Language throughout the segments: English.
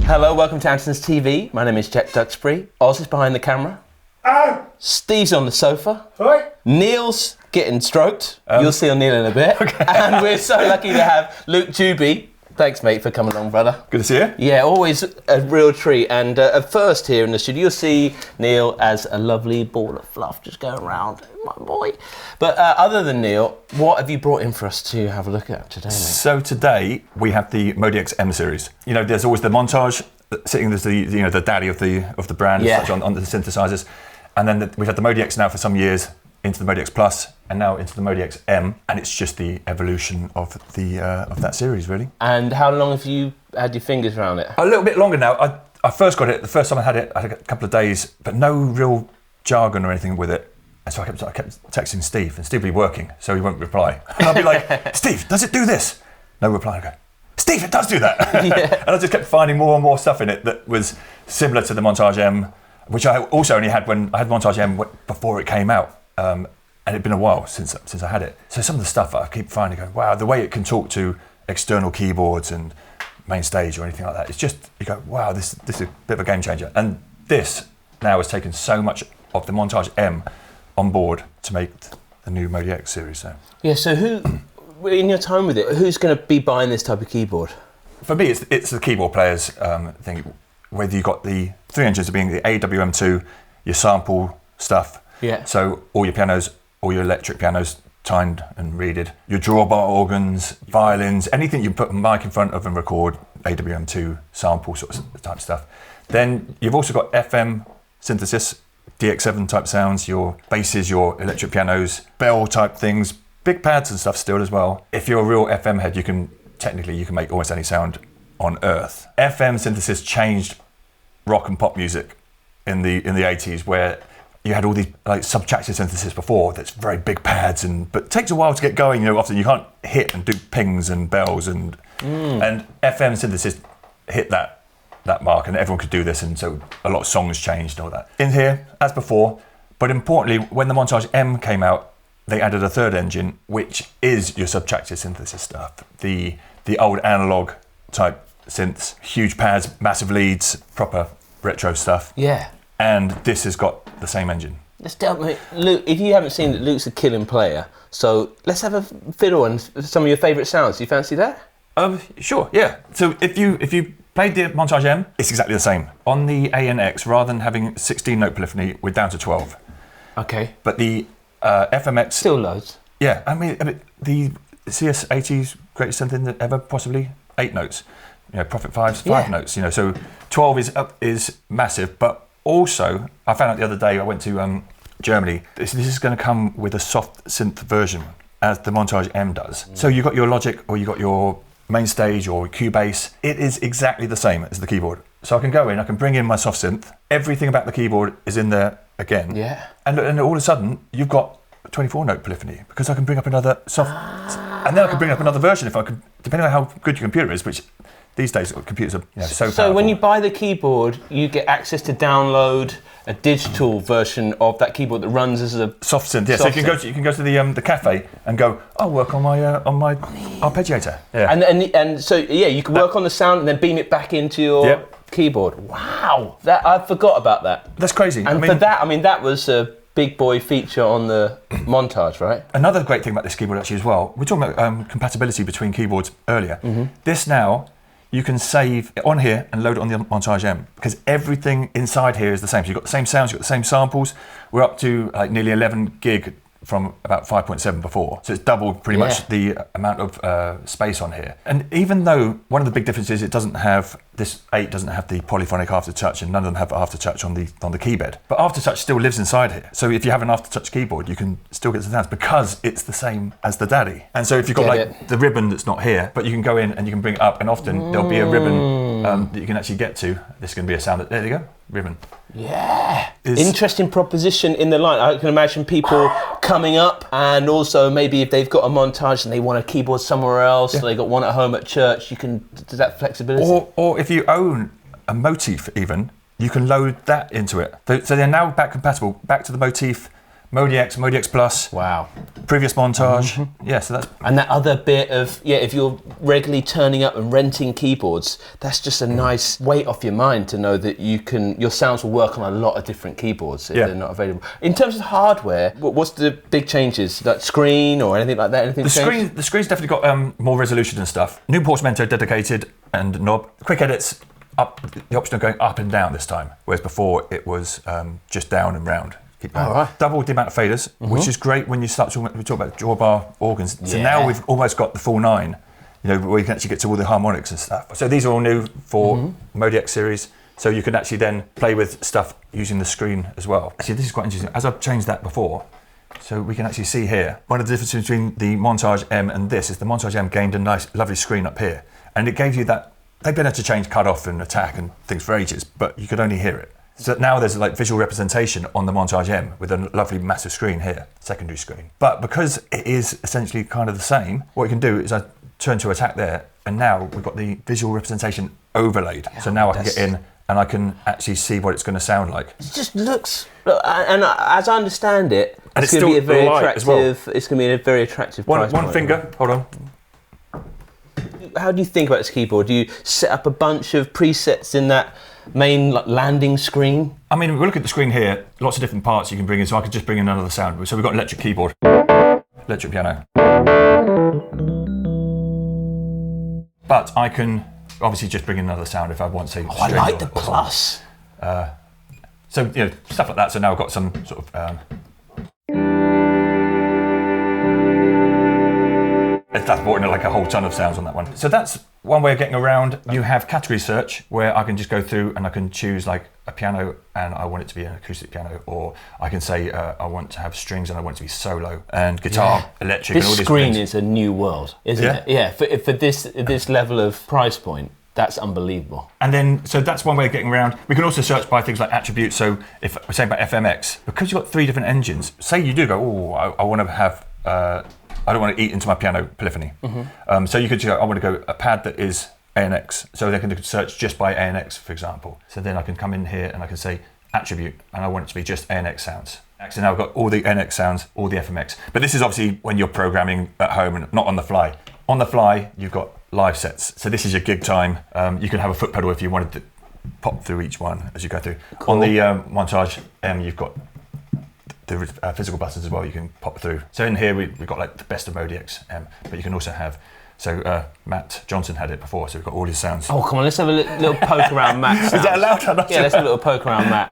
Hello, welcome to Andertons TV. My name is Jack Duxbury. Oz is behind the camera. Oh! Steve's on the sofa. Right. Neil's getting stroked. You'll see on Neil in a bit. Okay. And we're so lucky to have Luke Juby. Thanks, mate, for coming along, brother. Good to see you. Yeah, always a real treat. And at first here in the studio, you'll see Neil as a lovely ball of fluff just going around, my boy. But other than Neil, what have you brought in for us to have a look at today, mate? So today we have the MODX M series. You know, there's always the montage sitting as the daddy of the brand, yeah, as such, on the synthesizers, and then we've had the MODX now for some years, into the MODX Plus, and now into the MODX M, and it's just the evolution of that series, really. And how long have you had your fingers around it? A little bit longer now. I first got it, the first time I had a couple of days, but no real jargon or anything with it. And so I kept texting Steve, and Steve would be working, so he won't reply. And I'd be like, Steve, does it do this? No reply. I go, Steve, it does do that. Yeah. And I just kept finding more and more stuff in it that was similar to the Montage M, which I also only had when I had Montage M before it came out. And it'd been a while since I had it. So some of the stuff I keep finding, going, wow, the way it can talk to external keyboards and main stage or anything like that, it's just, you go, wow, this is a bit of a game changer. And this now has taken so much of the Montage M on board to make the new MODX series. So. Yeah, so who, in your time with it, who's going to be buying this type of keyboard? For me, it's the keyboard players thing, whether you've got the three engines being the AWM2, your sample stuff, yeah. So all your pianos, all your electric pianos, timed and reeded, your drawbar organs, violins, anything you put a mic in front of and record, AWM2 sample sort of type stuff. Then you've also got FM synthesis, DX7 type sounds, your basses, your electric pianos, bell type things, big pads and stuff still as well. If you're a real FM head, you can make almost any sound on earth. FM synthesis changed rock and pop music in the 80s, where you had all these like subtractive synthesis before that's very big pads, but it takes a while to get going. You know, often you can't hit and do pings and bells and FM synthesis hit that mark, and everyone could do this, and so a lot of songs changed and all that. In here, as before, but importantly, when the Montage M came out, they added a third engine, which is your subtractive synthesis stuff. The old analog type synths, huge pads, massive leads, proper retro stuff. Yeah. And this has got the same engine. Let's tell me, Luke, if you haven't seen it, Luke's a killing player. So let's have a fiddle and some of your favourite sounds. Do you fancy that? Sure, yeah. So if you played the Montage M, it's exactly the same. On the ANX, rather than having 16 note polyphony, we're down to 12. Okay. But the FMX... Still loads. Yeah, I mean the CS80's greatest synth ever, possibly 8 notes. You know, Prophet 5's 5 notes, you know, so 12 is massive, but also, I found out the other day, I went to Germany, this is going to come with a soft synth version, as the Montage M does. So you've got your Logic, or you've got your main stage, or Cubase. It is exactly the same as the keyboard. So I can go in, I can bring in my soft synth, everything about the keyboard is in there again. Yeah. And all of a sudden, you've got 24 note polyphony, because I can bring up another soft, and then I can bring up another version if I could, depending on how good your computer is, which these days computers are so powerful. So when you buy the keyboard, you get access to download a digital version of that keyboard that runs as a soft synth. Yeah, so you can go to the cafe and go, I'll work on my arpeggiator. Yeah. And so yeah, you can work on the sound and then beam it back into your keyboard. Wow, that I forgot about that. That's crazy. And that was a big boy feature on the Montage, right? Another great thing about this keyboard actually as well, we're talking about compatibility between keyboards earlier. Mm-hmm. This now, you can save it on here and load it on the Montage M, because everything inside here is the same. So you've got the same sounds, you've got the same samples. We're up to like nearly 11 gig from about 5.7 before. So it's doubled pretty much the amount of space on here. And even though one of the big differences, it doesn't have, this 8 doesn't have the polyphonic aftertouch, and none of them have aftertouch on the keyboard. But aftertouch still lives inside here. So if you have an aftertouch keyboard, you can still get the sounds because it's the same as the daddy. And so if you've got the ribbon that's not here, but you can go in and you can bring it up, and often there'll be a ribbon that you can actually get to. This is going to be a sound there you go, ribbon. Yeah, interesting proposition in the line. I can imagine people coming up, and also maybe if they've got a Montage and they want a keyboard somewhere else, so they got one at home at church, you can do that flexibility. Or if you own a Motif even, you can load that into it. So they're now back compatible, back to the Motif MODX, MODX Plus. Wow. Previous montage. Yeah, so that's... And that other bit of, if you're regularly turning up and renting keyboards, that's just a nice weight off your mind to know that your sounds will work on a lot of different keyboards if they're not available. In terms of hardware, what's the big changes? Like screen or anything like that? Anything the screen's definitely got more resolution and stuff. New portamento dedicated and knob. Quick edits, up, the option of going up and down this time, whereas before it was just down and round. Double the amount of faders, which is great when you start talking. We talk about drawbar organs. So now we've almost got the full 9, where you can actually get to all the harmonics and stuff. So these are all new for MODX series. So you can actually then play with stuff using the screen as well. Actually, this is quite interesting. As I've changed that before, so we can actually see here, one of the differences between the Montage M and this is the Montage M gained a nice, lovely screen up here. And it gave you that, they've been able to change cut-off and attack and things for ages, but you could only hear it. So now there's like visual representation on the Montage M with a lovely massive screen here, secondary screen. But because it is essentially kind of the same, what you can do is I turn to attack there, and now we've got the visual representation overlaid. So now I can get in and I can actually see what it's going to sound like. It just looks, and as I understand it, it's going to be a very attractive. It's going to be a very attractive price point. One finger. Hold on. How do you think about this keyboard? Do you set up a bunch of presets in that main landing screen? I mean, we look at the screen here, lots of different parts you can bring in, so I could just bring in another sound. So we've got electric keyboard, electric piano. But I can obviously just bring in another sound if I want to. I like the plus. So, stuff like that. So now I've got some sort of... that's brought in like a whole ton of sounds on that one. So that's one way of getting around. You have category search, where I can just go through and I can choose like a piano and I want it to be an acoustic piano, or I can say I want to have strings and I want it to be solo, and guitar, electric, and all these things. This screen is a new world, isn't it? Yeah, for this level of price point, that's unbelievable. And then, so that's one way of getting around. We can also search by things like attributes. So if we're saying about FMX, because you've got 3 different engines, say you do go, I want to have... I don't want to eat into my piano polyphony. So you could go, I want to go a pad that is ANX. So they can search just by ANX, for example. So then I can come in here and I can say attribute, and I want it to be just ANX sounds. So now I've got all the ANX sounds, all the FMX. But this is obviously when you're programming at home and not on the fly. On the fly, you've got live sets. So this is your gig time. You can have a foot pedal if you wanted to pop through each one as you go through. Cool. On the Montage M, you've got the physical buttons as well, you can pop through. So in here we've got like the best of MODX M, but you can also have, Matt Johnson had it before, so we've got all his sounds. Oh, come on, let's have a little poke around Matt's sounds. Is that allowed? Yeah, let's have a little poke around Matt.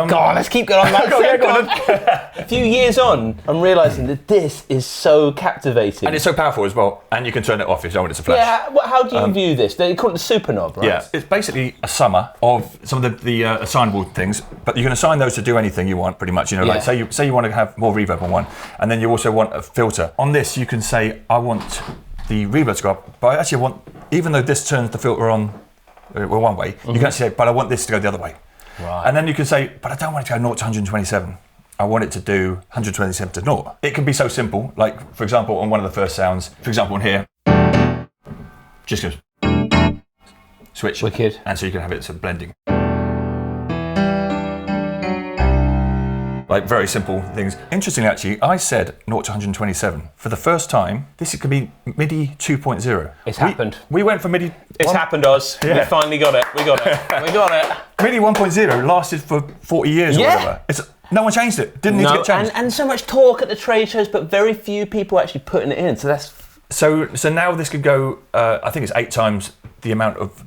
God, let's keep going on that. A few years on, I'm realising that this is so captivating. And it's so powerful as well, and you can turn it off if you don't want it to flash. Yeah, how do you view this? They call it the super knob, right? Yeah, it's basically a summer of some of the assignable things, but you can assign those to do anything you want, pretty much. Like say you want to have more reverb on one, and then you also want a filter. On this, you can say, I want the reverb to go up, but I actually want, even though this turns the filter on one way, you can actually say, but I want this to go the other way. Right. And then you can say, but I don't want it to go 0 to 127. I want it to do 127 to 0. It can be so simple. Like, for example, on one of the first sounds, for example, on here, just goes switch. Wicked. And so you can have it sort of blending. Like very simple things. Interestingly, actually, I said 0 to 127. For the first time, this could be MIDI 2.0. It's happened. We went for MIDI... It's happened, Oz. Yeah. We finally got it. We got it. We got it. MIDI 1.0 lasted for 40 years or whatever. No one changed it. Didn't need to get changed. And so much talk at the trade shows, but very few people actually putting it in. So that's... So now this could go, I think it's 8 times the amount of...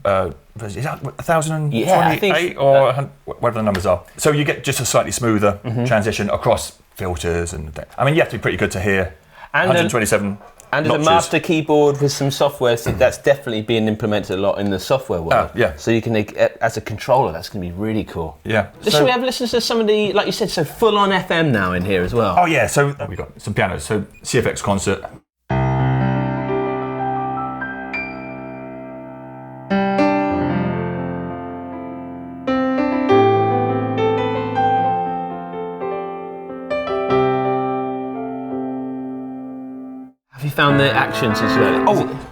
is that 1,028 or whatever the numbers are? So you get just a slightly smoother transition across filters and... I mean, you have to be pretty good to hear 127 And notches. as a master keyboard with some software, so that's definitely being implemented a lot in the software world. Yeah. So you can, as a controller, that's going to be really cool. Yeah. Should we have listened to some of the, like you said, so full-on FM now in here as well? Oh yeah, so we've got some pianos. So CFX Concert. Have you found the action since you learned it? Oh,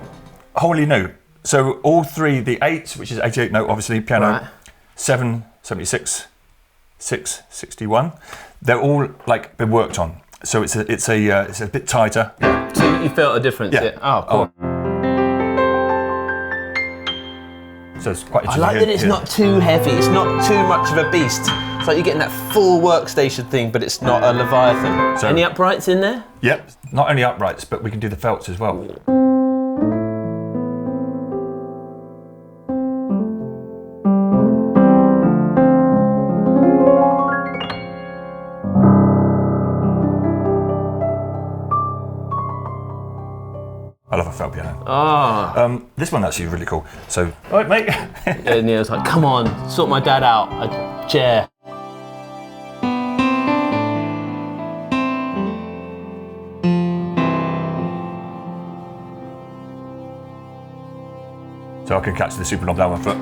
wholly new. So all three, the 8, which is 88 note, obviously, piano, Right. 7, 76, 6, 61, they're all like been worked on. So it's a bit tighter. So you felt a difference? Yeah. Oh, cool. So it's quite I interesting. like that it's not too heavy, it's not too much of a beast. It's like you're getting that full workstation thing, but it's not a Leviathan. So- Any uprights in there? Yep, not only uprights, but we can do the felts as well. I love a felt piano. This one actually is really cool. So, all right, mate. And Neil's like, come on, sort my dad out, a chair. So I can catch the super knob down my foot.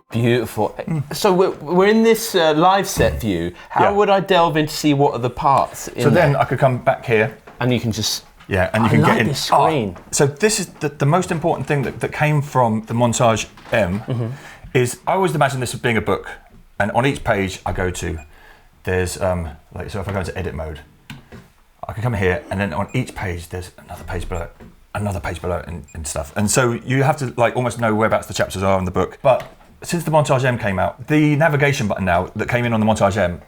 Beautiful. So we're in this live set view. How Yeah. would I delve in to see what are the parts in So there? then I could come back here. And you can just... Yeah, and you I can like get in. this screen. So this is the most important thing that came from the MODX M is I always imagine this as being a book, and on each page I go to, there's like, so if I go into edit mode, I can come here, and then on each page there's another page below it, and stuff. And so you have to like almost know whereabouts the chapters are in the book. But since the MODX M came out, the navigation button now that came in on the MODX M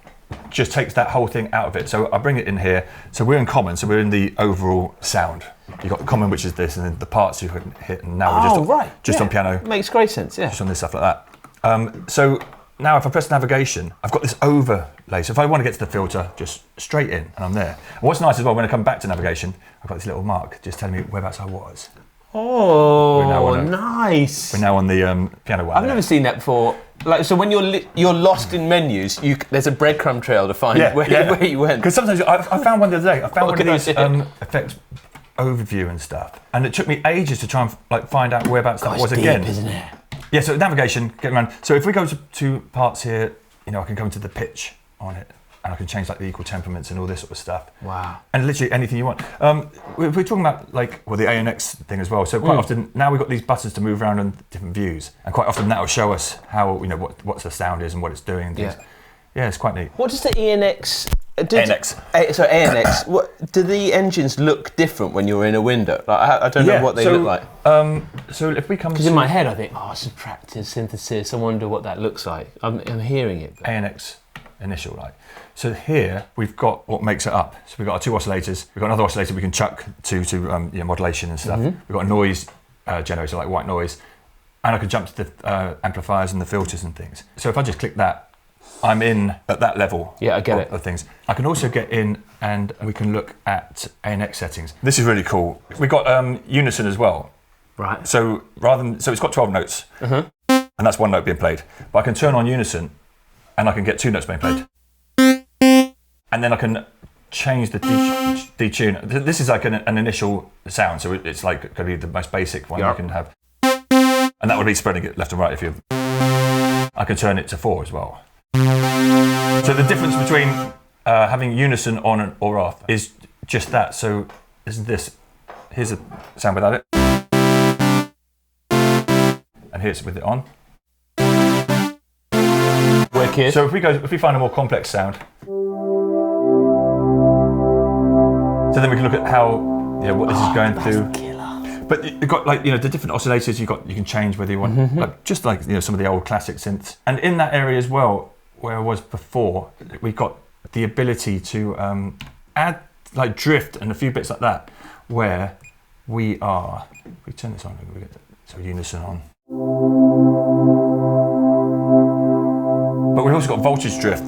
just takes that whole thing out of it. So I bring it in here. So we're in common. So we're in the overall sound. You've got common, which is this, and then the parts you can hit. And now we're just on piano. Makes great sense, yeah. Just on this stuff like that. So now if I press navigation, I've got this overlay. So if I want to get to the filter, just straight in, and I'm there. And what's nice as well, when I come back to navigation, I've got this little mark just telling me whereabouts I was. Oh, nice. We're now on the piano one. I've never seen that before. Like, so when you're lost in menus, there's a breadcrumb trail to find where you went. Because sometimes I found one the other day. I found What one of can these I effects overview and stuff, and it took me ages to try and like find out whereabouts that was deep, again. Isn't it? Yeah. So navigation, get around. So if we go to parts here, I can come to the pitch on it, and I can change like the equal temperaments and all this sort of stuff. Wow. And literally anything you want. We're talking about like the ANX thing as well. So quite often now we've got these buttons to move around on different views, and quite often that will show us how what the sound is and what it's doing. And things. Yeah, it's quite neat. What does the ENX? ANX. So ANX. What do the engines look different when you're in a window? Like I don't know what they look like. So if we come Because in my head I think, subtractive synthesis. I wonder what that looks like. I'm hearing it. But. ANX initial like. So here we've got what makes it up. So we've got our two oscillators. We've got another oscillator we can chuck to modulation and stuff. We've got a noise generator like white noise, and I can jump to the amplifiers and the filters and things. So if I just click that, I'm in at that level. Yeah, I get it. Of things. I can also get in and we can look at ANX settings. This is really cool. We've got unison as well. Right. So it's got 12 notes, and that's one note being played. But I can turn on unison, and I can get 2 notes being played. And then I can change the detune. This is like an initial sound, so it's like going to be the most basic one you can have. And that would be spreading it left and right if you... I can turn it to 4 as well. So the difference between having unison on or off is just that. So here's a sound without it. And here's with it on. Wicked. So if we find a more complex sound, so then we can look at how what this is going through. Killer. But you've got like the different oscillators you can change whether you want like just like some of the old classic synths. And in that area as well, where I was before, we've got the ability to add like drift and a few bits like that, where we turn this on, we get so unison on. But we've also got voltage drift.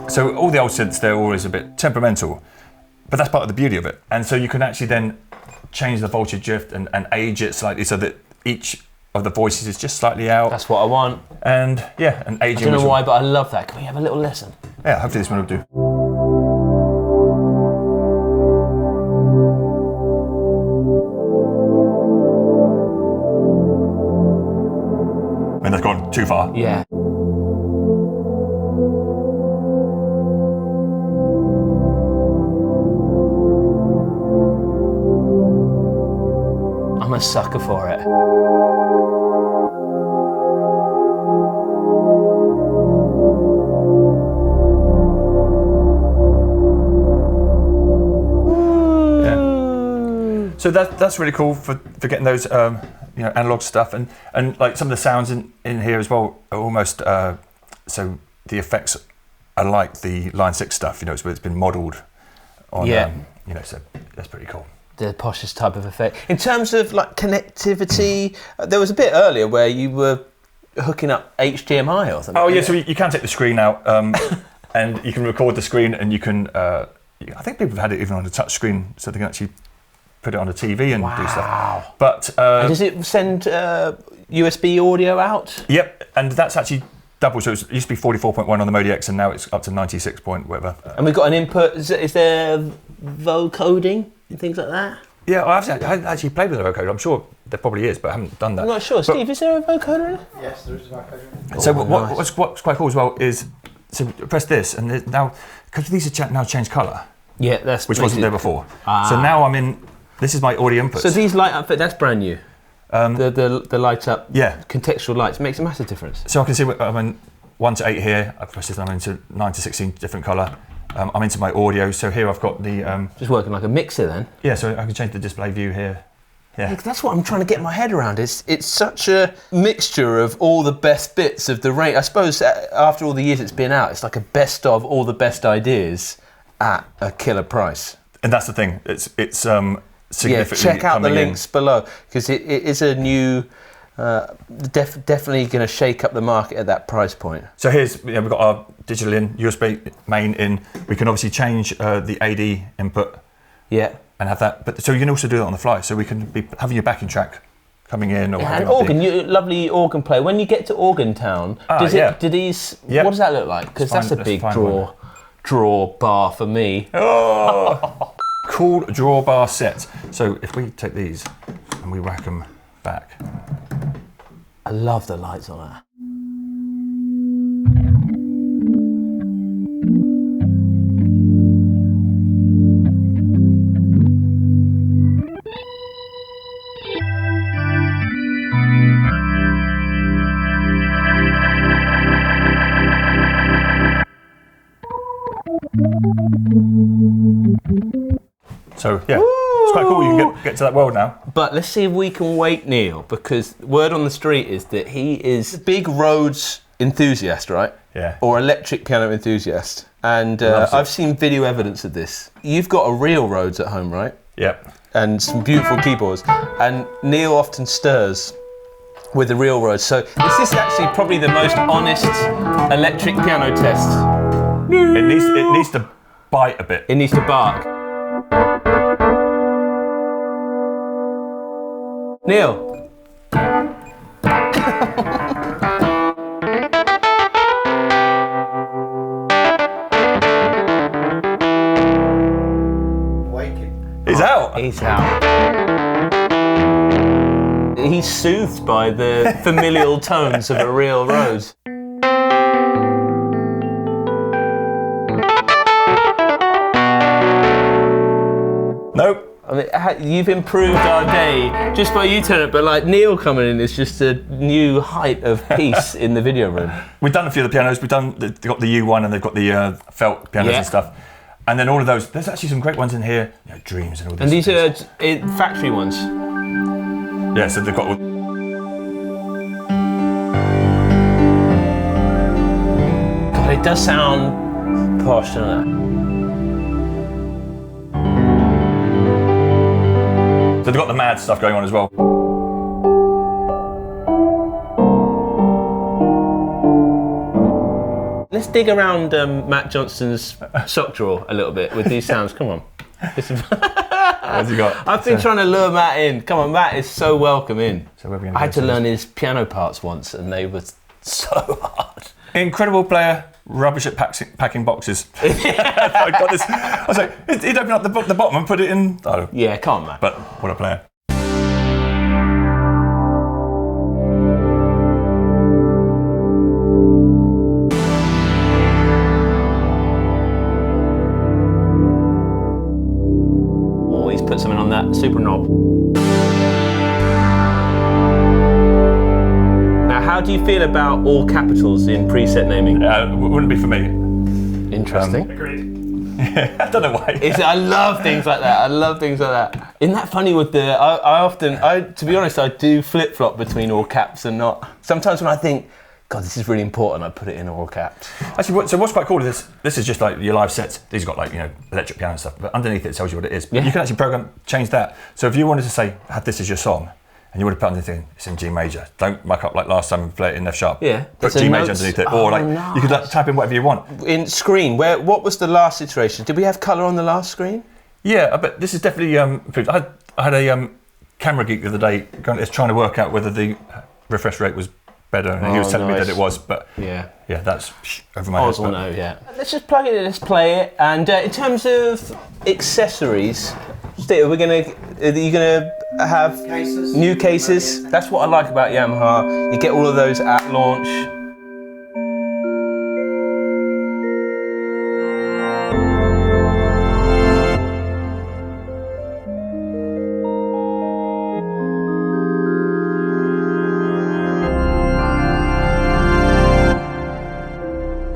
So all the old synths, they're always a bit temperamental, but that's part of the beauty of it. And so you can actually then change the voltage drift and age it slightly so that each of the voices is just slightly out. That's what I want. And and aging. I don't know why, but I love that. Can we have a little lesson? Yeah, hopefully this one will do. too far. Yeah. I'm a sucker for it. So that's really cool for getting those analog stuff, and like some of the sounds in here as well are almost so the effects are like the Line 6 stuff, it's been modelled on so that's pretty cool. The poshest type of effect. In terms of like connectivity, there was a bit earlier where you were hooking up HDMI or something. Oh yeah, so you can take the screen out and you can record the screen, and you can I think people have had it even on a touch screen, so they can actually put it on a TV and do stuff. But and does it send USB audio out? Yep, and that's actually double. So it used to be 44.1 on the MODX, and now it's up to 96 point whatever. And we've got an input. Is there vocoding and things like that? Yeah, I haven't actually played with a vocoder. I'm sure there probably is, but I haven't done that. I'm not sure. Steve, is there a vocoder in it? Yes, there is a vocoder. So what's quite cool as well is, so press this, and now, because these are now changed colour. Yeah, that's which wasn't there before. So now I'm in. This is my audio inputs. So these light up, that's brand new. The light up, contextual lights makes a massive difference. So I can see I'm in 1 to 8 here. I press this, I'm into 9 to 16, different colour. I'm into my audio. So here I've got the. Just working like a mixer then. Yeah, so I can change the display view here. Yeah, that's what I'm trying to get my head around. It's such a mixture of all the best bits of the range. I suppose after all the years it's been out, it's like a best of all the best ideas at a killer price. And that's the thing. It's significantly. Check out the links below, because it is a new, definitely going to shake up the market at that price point. So here's we've got our digital in, USB main in. We can obviously change the AD input. Yeah. And have that, but so you can also do it on the fly. So we can be having your backing track coming in, or and organ, lovely organ player. When you get to Organ Town, what does that look like? Because that's a big draw bar for me. Oh, cool drawbar set. So if we take these and we whack them back, I love the lights on that. So yeah, it's quite cool. You can get to that world now. But let's see if we can wait Neil, because word on the street is that he is a big Rhodes enthusiast, right? Yeah. Or electric piano enthusiast. And I've seen video evidence of this. You've got a real Rhodes at home, right? Yep. And some beautiful keyboards. And Neil often stirs with the real Rhodes. So this is actually probably the most honest electric piano test. It needs to bite a bit. It needs to bark. Neil. Waking. He's out. He's out. He's soothed by the familial tones of a real Rhodes. Nope. I mean, you've improved our day just by you turning up, but like Neil coming in is just a new height of peace in the video room. We've done a few of the pianos. They've got the U1 and they've got the felt pianos and stuff. And then all of those, there's actually some great ones in here. Dreams and all this. And these are factory ones? Yeah, so they've got all... God, it does sound posh, doesn't it? So they've got the mad stuff going on as well. Let's dig around Matt Johnston's sock drawer a little bit with these sounds. Come on. What's he got? I've been trying to lure Matt in. Come on, Matt is so welcome in. So where are we gonna I had to learn his piano parts once, and they were so hard. Incredible player, rubbish at packing boxes. I got this. I was like, he'd open up the bottom and put it in. Oh. Yeah, come on, Matt. But what a player. that super knob. Now, how do you feel about all capitals in preset naming? Wouldn't be for me. Interesting. Agreed. I don't know why. I love things like that. I love things like that. Isn't that funny with the, to be honest, I do flip-flop between all caps and not. Sometimes when I think, God, this is really important, I put it in all caps. Actually, so what's quite cool is this is just like your live sets. These have got like, electric piano and stuff, but underneath it tells you what it is. But you can actually change that. So if you wanted to say, have this as your song, and you would have put underneath it, it's in G major. Don't muck up like last time and play it in F sharp. Yeah. Put G major underneath it. Or you could type in whatever you want. In screen, what was the last iteration? Did we have colour on the last screen? Yeah, but this is definitely improved. I had a camera geek the other day trying to work out whether the refresh rate was better, and he was telling me that it was, but yeah, that's over my head. No, yeah. Let's just plug it in, let's play it. And in terms of accessories, Steve, are you gonna have Cases. new cases? That's what I like about Yamaha. You get all of those at launch.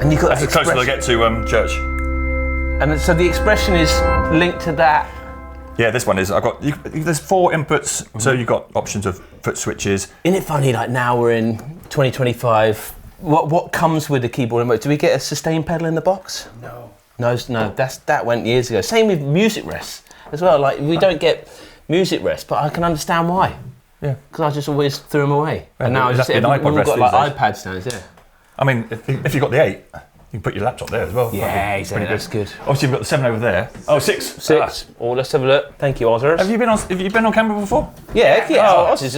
And you got that's as close as I get to church. And so the expression is linked to that. Yeah, this one is. There's 4 inputs, so you've got options of foot switches. Isn't it funny? Like now we're in 2025. What comes with the keyboard and motor? Do we get a sustain pedal in the box? No. No. That went years ago. Same with music rests as well. Like we don't get music rests, but I can understand why. Yeah. Because I just always threw them away. Yeah, and now it's we've an iPod rest got like these days. iPad stands. Yeah. I mean, if you've got the 8, you can put your laptop there as well. Yeah, exactly. That's good. Obviously, you've got the 7 over there. Oh, 6. 6. Oh, let's have a look. Thank you, Otters. Have you been on camera before? Yeah. Oh, Oz is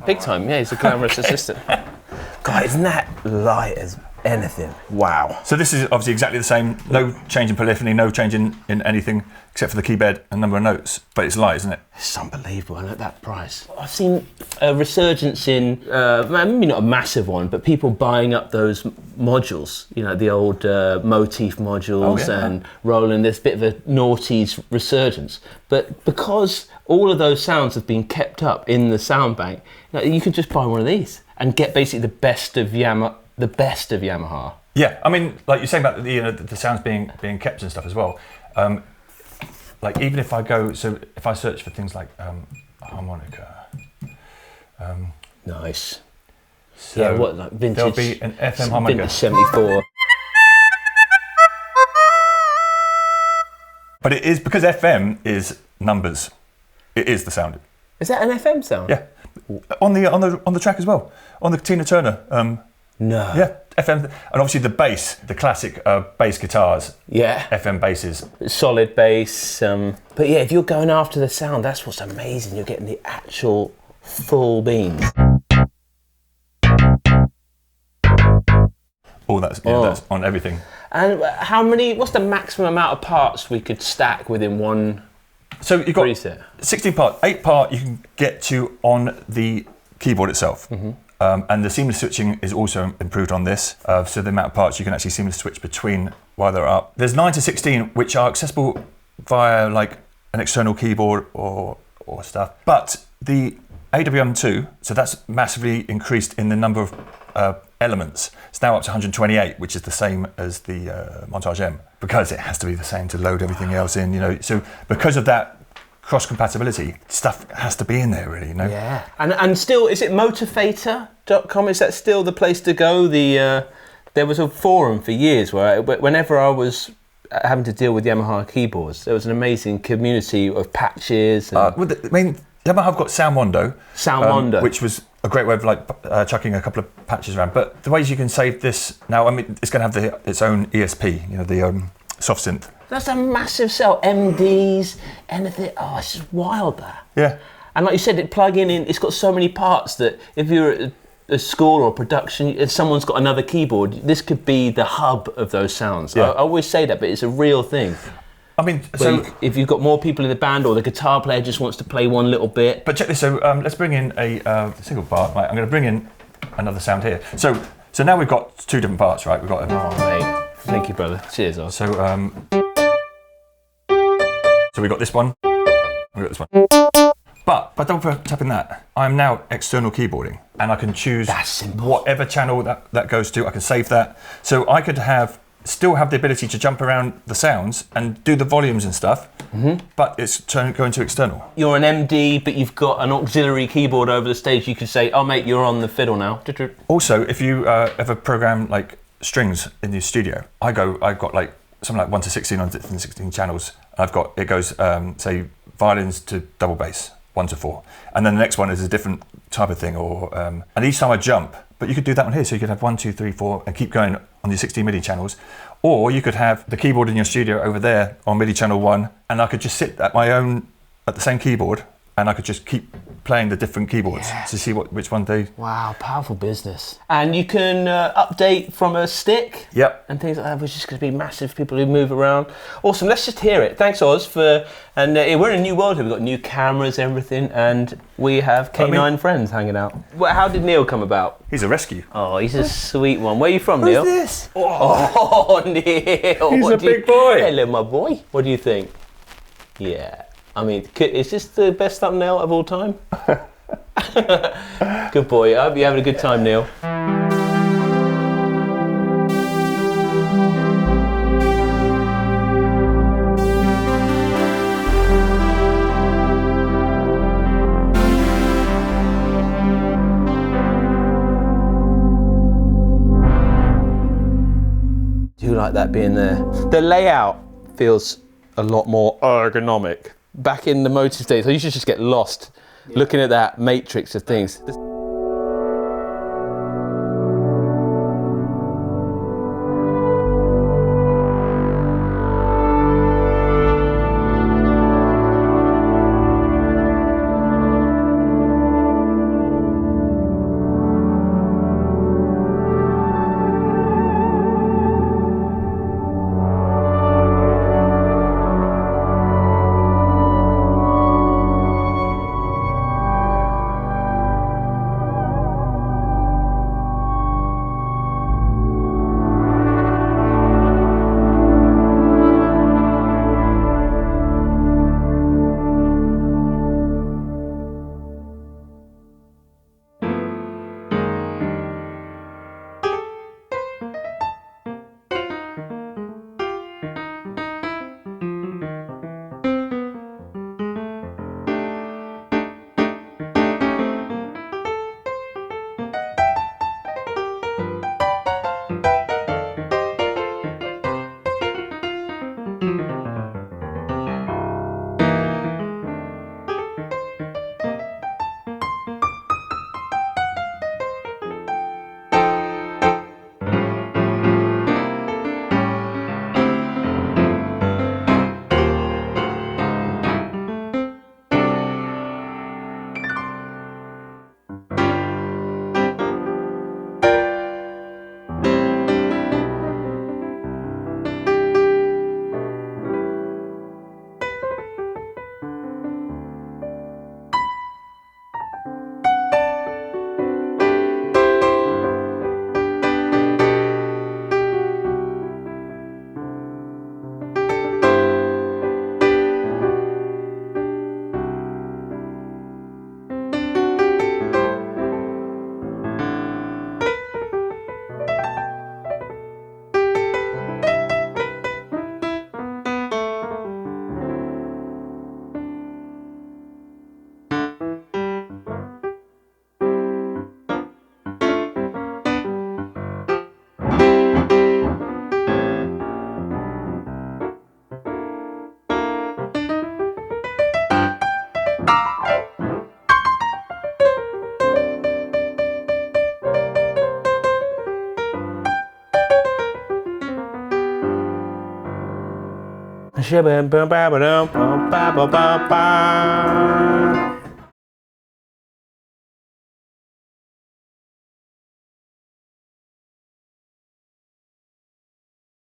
big time. Yeah, he's a glamorous assistant. God, isn't that light as anything? Wow. So this is obviously exactly the same. No change in polyphony, no change in anything except for the key bed and number of notes. But it's light, isn't it? It's unbelievable, and at that price. I've seen a resurgence in, maybe not a massive one, but people buying up those modules, the old motif modules and rolling. There's a bit of a noughties resurgence. But because all of those sounds have been kept up in the sound bank, you could just buy one of these and get basically the best of Yamaha. Yeah, I mean, like you're saying about the sounds being kept and stuff as well. Like even if I search for things like harmonica. Nice. So yeah, like vintage? There'll be an FM harmonica. Vintage 74. But it is because FM is numbers. It is the sound. Is that an FM sound? Yeah, on the track as well. On the Tina Turner. No. Yeah, FM, and obviously the bass, the classic bass guitars. Yeah. FM basses. Solid bass. But yeah, if you're going after the sound, that's what's amazing. You're getting the actual full beans. That's on everything. And what's the maximum amount of parts we could stack within one So you've got preset? 16 part, 8 part you can get to on the keyboard itself. Mm-hmm. And the seamless switching is also improved on this. So the amount of parts you can actually seamless switch between while they're up. There's 9 to 16 which are accessible via like an external keyboard or stuff. But the AWM2, so that's massively increased in the number of elements. It's now up to 128, which is the same as the MODX M, because it has to be the same to load everything else in. So because of that cross-compatibility, stuff has to be in there, really, Yeah. And still, is it motivator.com? Is that still the place to go? There was a forum for years where whenever I was having to deal with Yamaha keyboards, there was an amazing community of patches. And Yamaha have got Soundmondo. which was a great way of chucking a couple of patches around. But the ways you can save this now, it's going to have its own ESP, the soft synth. That's a massive sell. MDs, anything. Oh, it's just wild, that. Yeah. And like you said, it's got so many parts that if you're at a school or production, if someone's got another keyboard, this could be the hub of those sounds. Yeah. I always say that, but it's a real thing. If you've got more people in the band, or the guitar player just wants to play one little bit. But check this. So let's bring in a single part. Right, I'm going to bring in another sound here. So now we've got 2 different parts, right? We've got. Mate, thank you, brother. Cheers, Oz. So we've got this one. I've got this one. But by double tapping that, I'm now external keyboarding, and I can choose whatever channel that goes to. I can save that. So I could still have the ability to jump around the sounds and do the volumes and stuff, but it's going to external. You're an MD, but you've got an auxiliary keyboard over the stage. You could say, oh mate, you're on the fiddle now. Also, if you ever program like strings in your studio, I've got like something like 1 to 16 on different 16 channels. It goes, say, violins to double bass, 1 to 4. And then the next one is a different type of thing, and each time I jump, but you could do that on here, so you could have 1, 2, 3, 4, and keep going on your 16 MIDI channels. Or you could have the keyboard in your studio over there on MIDI channel 1, and I could just sit at the same keyboard, and I could just keep playing the different keyboards to see which one they... Wow, powerful business. And you can update from a stick. Yep. And things like that, which is going to be massive for people who move around. Awesome, let's just hear it. Thanks, Oz, we're in a new world here. We've got new cameras, everything, and we have canine friends hanging out. How did Neil come about? He's a rescue. Oh, he's a sweet one. Where are you from, Neil? Who's this? Oh, Neil. He's a big boy. Hello, my boy. What do you think? Yeah. I mean, is this the best thumbnail of all time? Good boy. I hope you're having a good time, Neil. Do you like that being there? The layout feels a lot more ergonomic. Back in the Motive days, I used to just get lost looking at that matrix of things.